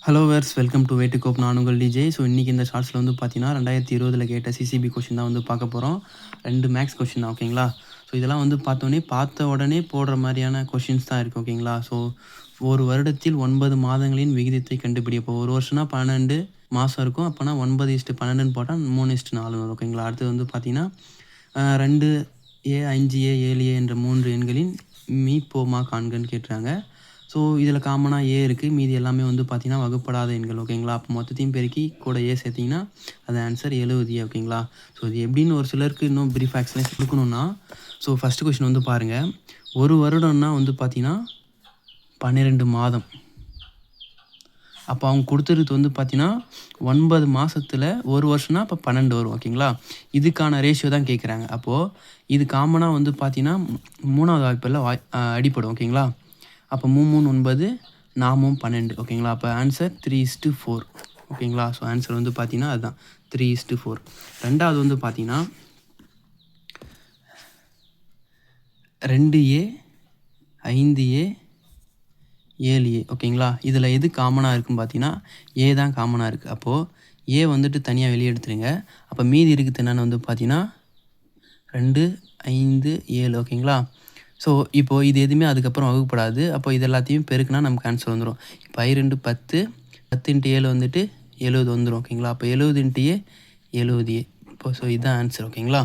Hello viewers welcome to way to cope. நான் உங்கள் DJ. So இன்றைக்கி இந்த ஷார்ட்ஸில் வந்து பார்த்தீங்கன்னா 2020 கேட்ட சிசிபி கொஷின் தான் வந்து பார்க்க போகிறோம். 2 மேக்ஸ் கொஷின் தான், ஓகேங்களா. ஸோ இதெல்லாம் வந்து பார்த்த உடனே போடுற மாதிரியான கொஷின்ஸ் தான் இருக்குது, ஓகேங்களா. ஸோ ஒரு வருடத்தில் 9 மாதங்களின் விகிதத்தை கண்டுபிடி. இப்போ ஒரு வருஷம்னா 12 மாதம் இருக்கும். அப்போனா 9:12 போட்டால் 3:4 வரும், ஓகேங்களா. அடுத்தது வந்து பார்த்தீங்கன்னா 2A 5A 7A என்ற 3 எண்களின் மீப்போமா காண்கன்னு கேட்டுறாங்க. ஸோ இதில் காமனாக ஏ இருக்குது, மீதி எல்லாமே வந்து பார்த்திங்கன்னா வகுப்படாத எண்கள், ஓகேங்களா. அப்போ மொத்தத்தையும் பெருக்கி கூட ஏ சேர்த்திங்கன்னா அது ஆன்சர் 70, ஓகேங்களா. ஸோ இது எப்படின்னு ஒரு சிலருக்கு இன்னும் ப்ரீஃப் எக்ஸ்பிளைன் கொடுக்கணுன்னா, ஸோ ஃபஸ்ட்டு கொஷின் வந்து பாருங்கள். ஒரு வருடம்னா வந்து பார்த்திங்கன்னா 12 மாதம். அப்போ அவங்க கொடுத்துறது வந்து பார்த்திங்கன்னா 9 மாதத்தில் ஒரு வருஷம்னா அப்போ 12 வரும், ஓகேங்களா. இதுக்கான ரேஷியோ தான் கேட்குறாங்க. அப்போது இது காமனாக வந்து பார்த்திங்கன்னா 3வது வாய்ப்பில் அடிப்படும், ஓகேங்களா. அப்போ 3 3 9, 4 12, ஓகேங்களா. அப்போ ஆன்சர் 3:4, ஓகேங்களா. ஸோ ஆன்சர் வந்து பார்த்தீங்கன்னா அதுதான் 3:4. ரெண்டாவது வந்து பார்த்தீங்கன்னா 2A 5A 7A, ஓகேங்களா. இதில் எது காமனாக இருக்குதுன்னு பார்த்தீங்கன்னா ஏ தான் காமனாக இருக்குது. அப்போது ஏ வந்துட்டு தனியாக வெளியே எடுத்துருங்க. அப்போ மீதி இருக்குது என்னென்னு வந்து பார்த்தீங்கன்னா 2 5 7, ஓகேங்களா. ஸோ இப்போது இது எதுவுமே அதுக்கப்புறம் வகுப்படாது. அப்போ இது எல்லாத்தையும் பெருக்குனா நமக்கு ஆன்சர் வந்துடும். இப்போ 2 10, 10 × 7 வந்துட்டு 70 வந்துடும், ஓகேங்களா. அப்போ 70 × A 70A. இப்போ ஸோ இதுதான் ஆன்சர், ஓகேங்களா.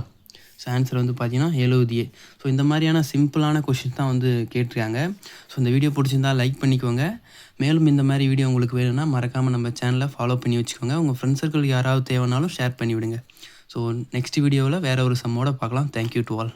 ஸோ ஆன்சர் வந்து பார்த்தீங்கன்னா 70A. ஸோ இந்த மாதிரியான சிம்பிளான கொஷின்ஸ் தான் வந்து கேட்டிருக்காங்க. ஸோ இந்த வீடியோ பிடிச்சிருந்தால் லைக் பண்ணிக்கோங்க. மேலும் இந்த மாதிரி வீடியோ உங்களுக்கு வேணும்னா மறக்காமல் நம்ம சேனலை ஃபாலோ பண்ணி வச்சுக்கோங்க. உங்கள் ஃப்ரெண்ட்ஸ் சர்க்கிள் யாராவது தேவைனாலும் ஷேர் பண்ணிவிடுங்க. ஸோ நெக்ஸ்ட் வீடியோவில் வேறு ஒரு சம்மோட பார்க்கலாம். Thank you to all.